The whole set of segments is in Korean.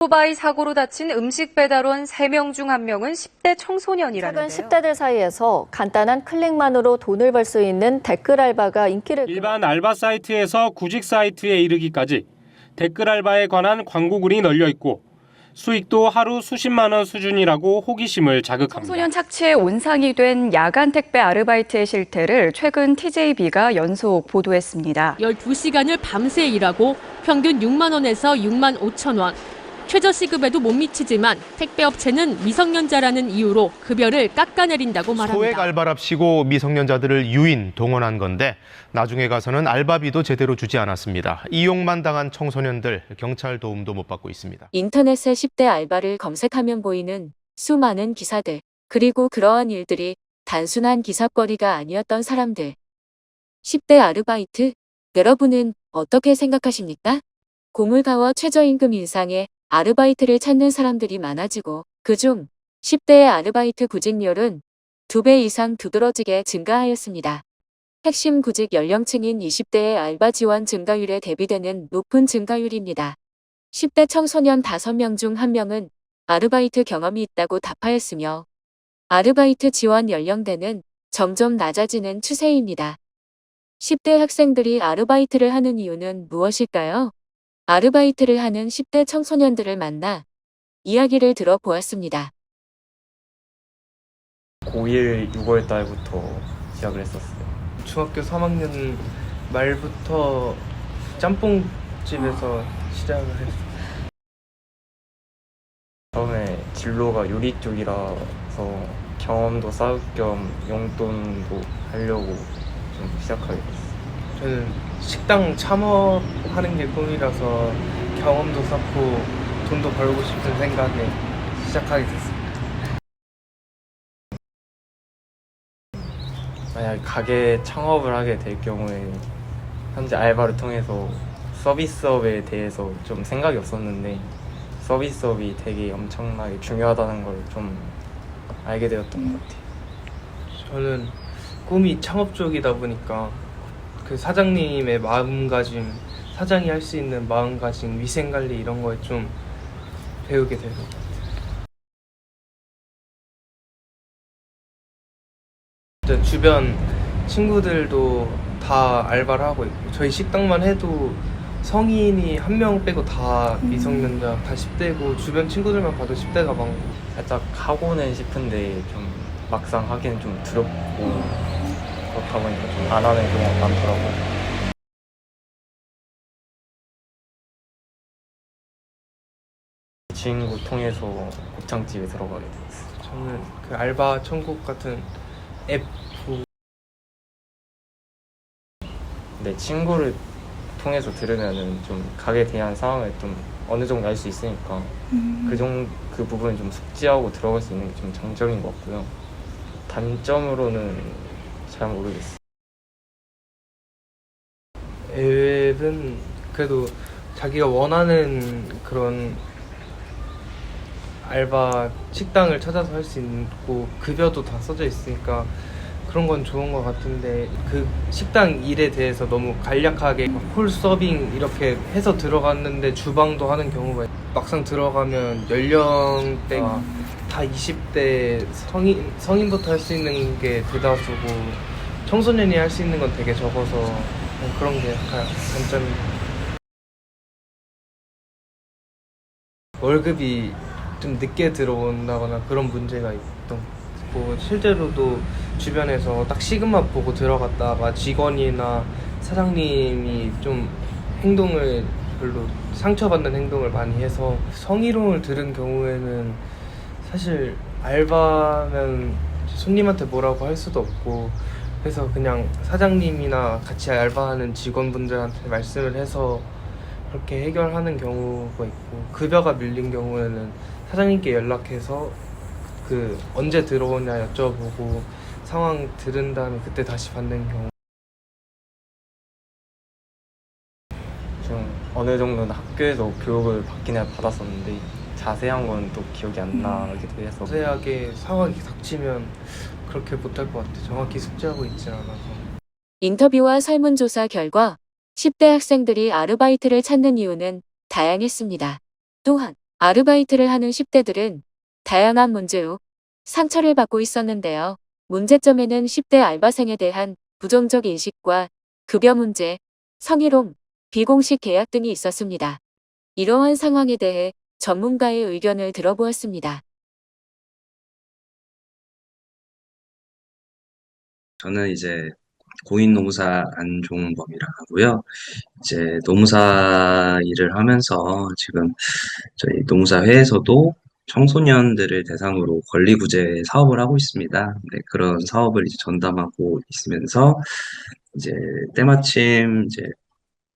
오토바이 사고로 다친 음식 배달원 3명 중 1명은 10대 청소년이라는데요. 최근 10대들 사이에서 간단한 클릭만으로 돈을 벌 수 있는 댓글 알바가 인기를 일반 알바 사이트에서 구직 사이트에 이르기까지 댓글 알바에 관한 광고글이 널려 있고 수익도 하루 수십만 원 수준이라고 호기심을 자극합니다. 청소년 착취의 온상이 된 야간 택배 아르바이트의 실태를 최근 TJB가 연속 보도했습니다. 12시간을 밤새 일하고 평균 6만 원에서 6만 5천 원. 최저 시급에도 못 미치지만 택배업체는 미성년자라는 이유로 급여를 깎아내린다고 말합니다. 소액 알바랍시고 미성년자들을 유인, 동원한 건데 나중에 가서는 알바비도 제대로 주지 않았습니다. 이용만 당한 청소년들 경찰 도움도 못 받고 있습니다. 인터넷에 10대 알바를 검색하면 보이는 수많은 기사들, 그리고 그러한 일들이 단순한 기사거리가 아니었던 사람들. 10대 아르바이트, 여러분은 어떻게 생각하십니까? 고물가와 최저임금 인상에 아르바이트를 찾는 사람들이 많아지고 그중 10대의 아르바이트 구직률은 2배 이상 두드러지게 증가하였습니다. 핵심 구직 연령층인 20대의 알바 지원 증가율에 대비되는 높은 증가율입니다. 10대 청소년 5명 중 1명은 아르바이트 경험이 있다고 답하였으며 아르바이트 지원 연령대는 점점 낮아지는 추세입니다. 10대 학생들이 아르바이트를 하는 이유는 무엇일까요? 아르바이트를 하는 10대 청소년들을 만나 이야기를 들어보았습니다. 고1 6월 달부터 시작을 했었어요. 중학교 3학년 말부터 짬뽕집에서 시작을 했어요. 처음에 진로가 요리 쪽이라서 경험도 쌓을 겸 용돈도 하려고 좀 시작하게 됐어요. 저는 식당 창업하는 게 꿈이라서 경험도 쌓고 돈도 벌고 싶은 생각에 시작하게 됐습니다. 만약 가게 창업을 하게 될 경우에 현재 알바를 통해서 서비스업에 대해서 좀 생각이 없었는데 서비스업이 되게 엄청나게 중요하다는 걸 좀 알게 되었던 것 같아요. 저는 꿈이 창업 쪽이다 보니까 그 사장님의 마음가짐, 사장이 할 수 있는 마음가짐, 위생관리 이런 거에 좀 배우게 될 것 같아요. 주변 친구들도 다 알바를 하고 있고 저희 식당만 해도 성인이 1명 빼고 다 미성년자, 다 10대고 주변 친구들만 봐도 10대가 많고 살짝 하고는 싶은데 좀 막상 하기는 좀 두렵고 그렇다 보니까 좀 안 하는 경우가 많더라고요. 친구 통해서 곱창집에 들어가게 됐어요. 저는 그 알바 천국 같은 앱 보고 근데 친구를 통해서 들으면은 좀 가게에 대한 상황을 좀 어느 정도 알 수 있으니까 그 부분을 좀 숙지하고 들어갈 수 있는 게 좀 장점인 것 같고요. 단점으로는 잘 모르겠어요. 앱은 그래도 자기가 원하는 그런 알바 식당을 찾아서 할 수 있고 급여도 다 써져 있으니까 그런 건 좋은 것 같은데 그 식당 일에 대해서 너무 간략하게 홀 서빙 이렇게 해서 들어갔는데 주방도 하는 경우가 막상 들어가면 연령대가 다 20대 성인부터 할 수 있는 게 대다수고 청소년이 할 수 있는 건 되게 적어서 그런 게 약간 단점입니다. 월급이 좀 늦게 들어온다거나 그런 문제가 있던 거 실제로도 주변에서 딱 시급만 보고 들어갔다가 직원이나 사장님이 좀 행동을 별로 상처받는 행동을 많이 해서 성희롱을 들은 경우에는 사실 알바면 손님한테 뭐라고 할 수도 없고 그래서 그냥 사장님이나 같이 알바하는 직원분들한테 말씀을 해서 그렇게 해결하는 경우가 있고 급여가 밀린 경우에는 사장님께 연락해서 그 언제 들어오냐 여쭤보고 상황 들은 다음에 그때 다시 받는 경우. 좀 어느 정도는 학교에서 교육을 받기는 받았었는데 자세한 건 또 기억이 안 나기도 해서 자세하게 상황이 닥치면 그렇게 못할 것 같아요. 정확히 숙지하고 있진 않아서. 인터뷰와 설문조사 결과 10대 학생들이 아르바이트를 찾는 이유는 다양했습니다. 또한 아르바이트를 하는 10대들은 다양한 문제로 상처를 받고 있었는데요. 문제점에는 10대 알바생에 대한 부정적 인식과 급여 문제, 성희롱, 비공식 계약 등이 있었습니다. 이러한 상황에 대해 전문가의 의견을 들어보았습니다. 저는 이제 고인노무사 안종범이라고 하고요. 이제 노무사 일을 하면서 지금 저희 노무사 회에서도 청소년들을 대상으로 권리구제 사업을 하고 있습니다. 네, 그런 사업을 이제 전담하고 있으면서 이제 때마침 이제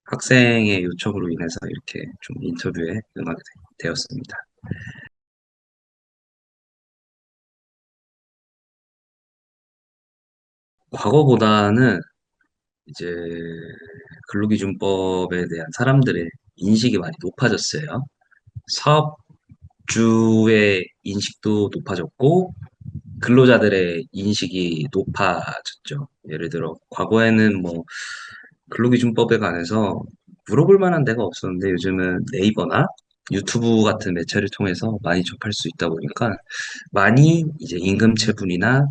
학생의 요청으로 인해서 이렇게 좀 인터뷰에 응하게 되었습니다. 과거보다는 이제 근로기준법에 대한 사람들의 인식이 많이 높아졌어요. 사업주의 인식도 높아졌고, 근로자들의 인식이 높아졌죠. 예를 들어, 과거에는 뭐, 근로기준법에 관해서 물어볼 만한 데가 없었는데, 요즘은 네이버나 유튜브 같은 매체를 통해서 많이 접할 수 있다 보니까, 많이 이제 임금체불이나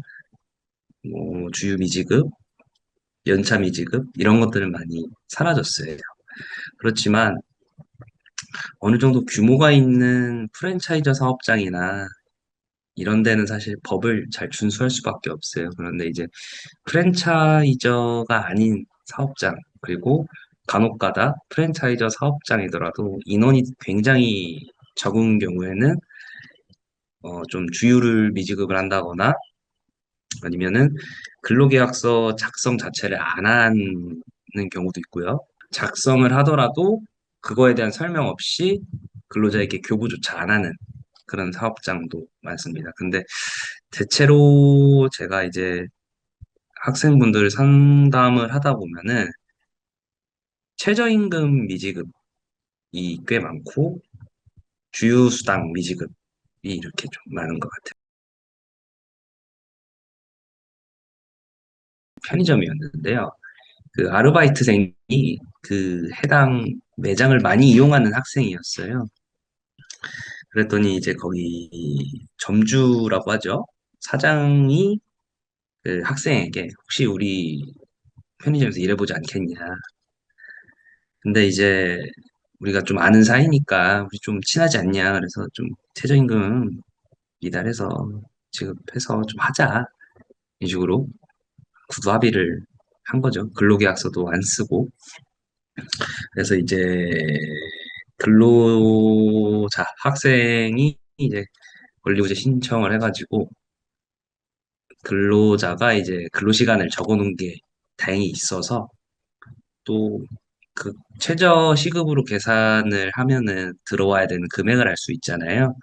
뭐, 주유미지급, 연차미지급, 이런 것들은 많이 사라졌어요. 그렇지만, 어느 정도 규모가 있는 프랜차이저 사업장이나 이런 데는 사실 법을 잘 준수할 수밖에 없어요. 그런데 이제 프랜차이저가 아닌 사업장, 그리고 간혹가다 프랜차이저 사업장이더라도 인원이 굉장히 적은 경우에는 좀 주유를 미지급을 한다거나 아니면은 근로계약서 작성 자체를 안 하는 경우도 있고요. 작성을 하더라도 그거에 대한 설명 없이 근로자에게 교부조차 안 하는 그런 사업장도 많습니다. 근데 대체로 제가 이제 학생분들 상담을 하다 보면은 최저임금 미지급이 꽤 많고 주유수당 미지급이 이렇게 좀 많은 것 같아요. 편의점이었는데요. 그 아르바이트생이 그 해당 매장을 많이 이용하는 학생이었어요. 그랬더니 이제 거기 점주라고 하죠. 사장이 그 학생에게 혹시 우리 편의점에서 일해보지 않겠냐. 근데 이제 우리가 좀 아는 사이니까 우리 좀 친하지 않냐. 그래서 좀 최저임금 이달해서 지급해서 좀 하자. 이 식으로 구두 합의를 한 거죠. 근로계약서도 안 쓰고. 그래서 이제 근로자 학생이 이제 권리구제 신청을 해가지고 근로자가 이제 근로시간을 적어놓은 게 다행히 있어서 또 그 최저 시급으로 계산을 하면은 들어와야 되는 금액을 알 수 있잖아요.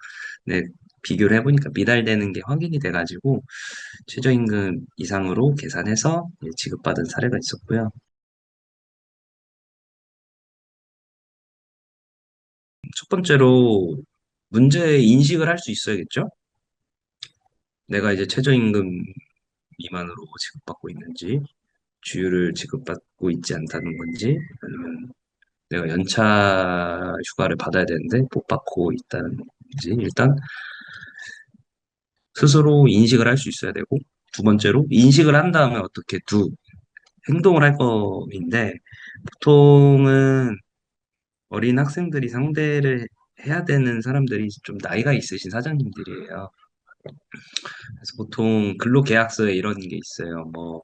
네, 비교를 해보니까 미달되는 게 확인이 돼가지고 최저임금 이상으로 계산해서 지급받은 사례가 있었고요. 첫 번째로 문제 인식을 할 수 있어야겠죠? 내가 이제 최저임금 미만으로 지급받고 있는지, 주유를 지급받고 있지 않다는 건지, 아니면 내가 연차 휴가를 받아야 되는데 못 받고 있다는 건지, 일단 스스로 인식을 할 수 있어야 되고, 두 번째로 인식을 한 다음에 어떻게 행동을 할 거인데, 보통은 어린 학생들이 상대를 해야 되는 사람들이 좀 나이가 있으신 사장님들이에요. 그래서 보통 근로계약서에 이런 게 있어요. 뭐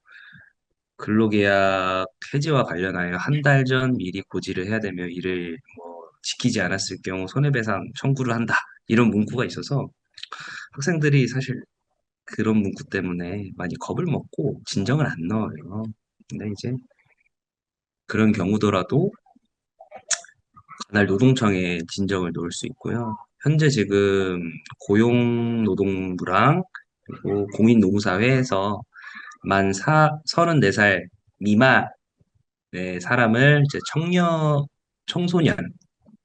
근로계약 해지와 관련하여 한 달 전 미리 고지를 해야 되며 이를 뭐 지키지 않았을 경우 손해배상 청구를 한다. 이런 문구가 있어서 학생들이 사실 그런 문구 때문에 많이 겁을 먹고 진정을 안 넣어요. 근데 이제 그런 경우더라도 관할 노동청에 진정을 놓을 수 있고요. 현재 지금 고용노동부랑 그리고 공인노무사회에서 만 34살 미만의 사람을 이제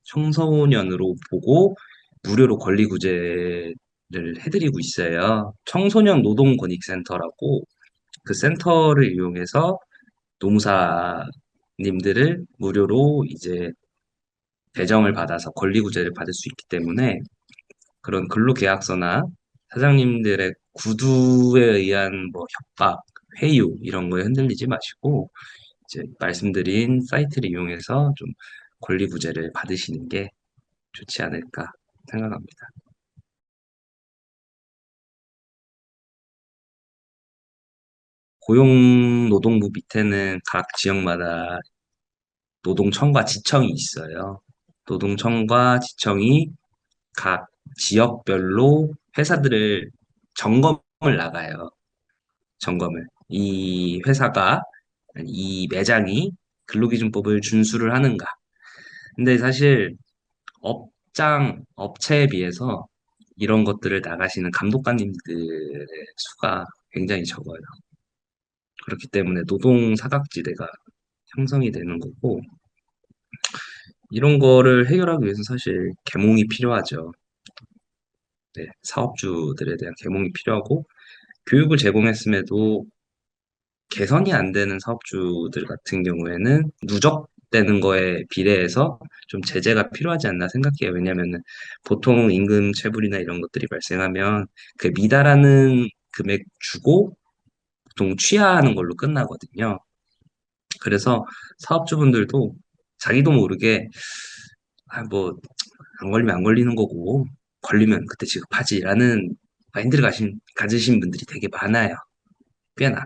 청소년으로 보고 무료로 권리구제를 해드리고 있어요. 청소년 노동권익센터라고 그 센터를 이용해서 노무사님들을 무료로 이제 배정을 받아서 권리구제를 받을 수 있기 때문에 그런 근로계약서나 사장님들의 구두에 의한 뭐 협박, 회유 이런 거에 흔들리지 마시고 이제 말씀드린 사이트를 이용해서 좀 권리 구제를 받으시는 게 좋지 않을까 생각합니다. 고용노동부 밑에는 각 지역마다 노동청과 지청이 있어요. 노동청과 지청이 각 지역별로 회사들을 점검을 나가요. 점검을. 이 회사가, 이 매장이 근로기준법을 준수를 하는가. 근데 사실 업체에 비해서 이런 것들을 나가시는 감독관님들의 수가 굉장히 적어요. 그렇기 때문에 노동 사각지대가 형성이 되는 거고, 이런 거를 해결하기 위해서 사실 계몽이 필요하죠. 네, 사업주들에 대한 계몽이 필요하고, 교육을 제공했음에도 개선이 안 되는 사업주들 같은 경우에는 누적되는 거에 비례해서 좀 제재가 필요하지 않나 생각해요. 왜냐하면 보통 임금 체불이나 이런 것들이 발생하면 그 미달하는 금액 주고 보통 취하하는 걸로 끝나거든요. 그래서 사업주분들도 자기도 모르게 뭐 안 걸리면 안 걸리는 거고 걸리면 그때 지급하지라는 마인드를 가지신 분들이 되게 많아요. 꽤나.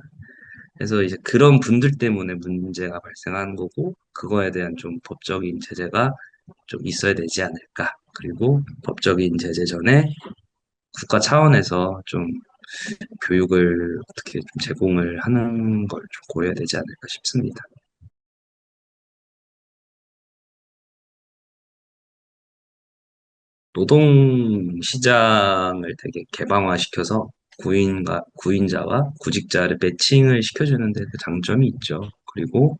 그래서 이제 그런 분들 때문에 문제가 발생하는 거고, 그거에 대한 좀 법적인 제재가 좀 있어야 되지 않을까. 그리고 법적인 제재 전에 국가 차원에서 좀 교육을 어떻게 좀 제공을 하는 걸 좀 고려해야 되지 않을까 싶습니다. 노동 시장을 되게 개방화시켜서 구인자와 구직자를 매칭을 시켜주는 데 그 장점이 있죠. 그리고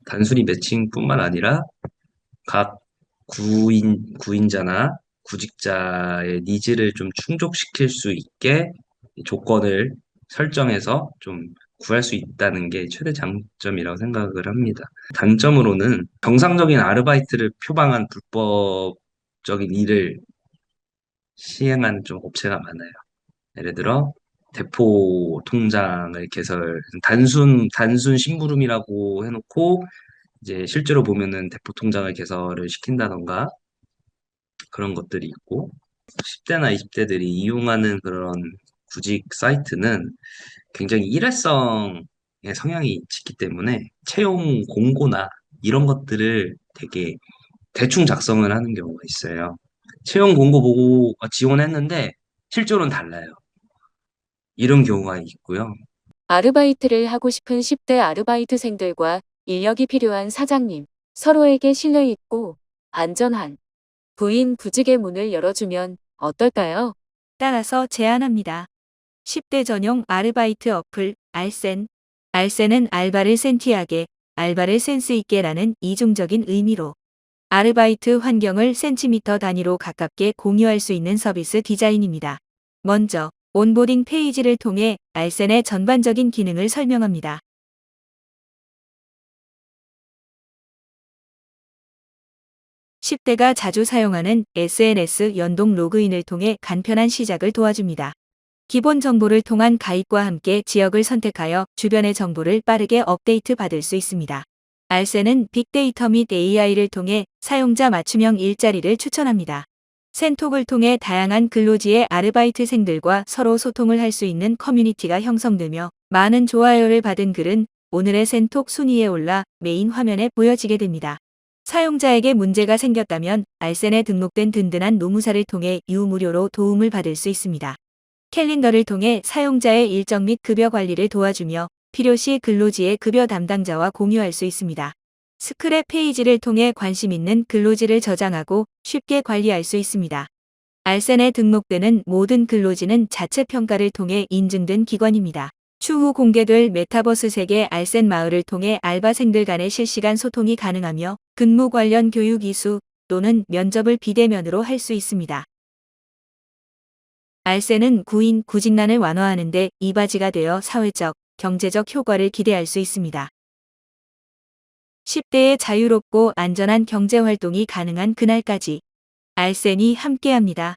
단순히 매칭뿐만 아니라 각 구인자나 구직자의 니즈를 좀 충족시킬 수 있게 조건을 설정해서 좀 구할 수 있다는 게 최대 장점이라고 생각을 합니다. 단점으로는 정상적인 아르바이트를 표방한 불법적인 일을 시행하는 좀 업체가 많아요. 예를 들어 대포 통장을 단순 심부름이라고 해놓고 이제 실제로 보면은 대포 통장을 개설을 시킨다던가 그런 것들이 있고 10대나 20대들이 이용하는 그런 구직 사이트는 굉장히 일회성의 성향이 있기 때문에 채용 공고나 이런 것들을 되게 대충 작성을 하는 경우가 있어요. 채용 공고 보고 지원했는데 실제로는 달라요. 이런 경우가 있고요. 아르바이트를 하고 싶은 10대 아르바이트생들과 인력이 필요한 사장님, 서로에게 신뢰 있고 안전한 구인 구직의 문을 열어주면 어떨까요? 따라서 제안합니다. 10대 전용 아르바이트 어플 알센. 알센은 알바를 센티하게, 알바를 센스 있게라는 이중적인 의미로 아르바이트 환경을 센티미터 단위로 가깝게 공유할 수 있는 서비스 디자인입니다. 먼저 온보딩 페이지를 통해 알센의 전반적인 기능을 설명합니다. (10대가) 자주 사용하는 SNS 연동 로그인을 통해 간편한 시작을 도와줍니다. 기본 정보를 통한 가입과 함께 지역을 선택하여 주변의 정보를 빠르게 업데이트 받을 수 있습니다. 알센은 빅데이터 및 AI를 통해 사용자 맞춤형 일자리를 추천합니다. 센톡을 통해 다양한 근로지의 아르바이트생들과 서로 소통을 할 수 있는 커뮤니티가 형성되며 많은 좋아요를 받은 글은 오늘의 센톡 순위에 올라 메인 화면에 보여지게 됩니다. 사용자에게 문제가 생겼다면 알센에 등록된 든든한 노무사를 통해 유무료로 도움을 받을 수 있습니다. 캘린더를 통해 사용자의 일정 및 급여 관리를 도와주며 필요시 근로지의 급여 담당자와 공유할 수 있습니다. 스크랩 페이지를 통해 관심 있는 근로지를 저장하고 쉽게 관리할 수 있습니다. 알센에 등록되는 모든 근로지는 자체 평가를 통해 인증된 기관입니다. 추후 공개될 메타버스 세계 알센 마을을 통해 알바생들 간의 실시간 소통이 가능하며 근무 관련 교육 이수 또는 면접을 비대면으로 할 수 있습니다. 알센은 구인 구직난을 완화하는 데 이바지가 되어 사회적, 경제적 효과를 기대할 수 있습니다. 10대의 자유롭고 안전한 경제활동이 가능한 그날까지 알센이 함께합니다.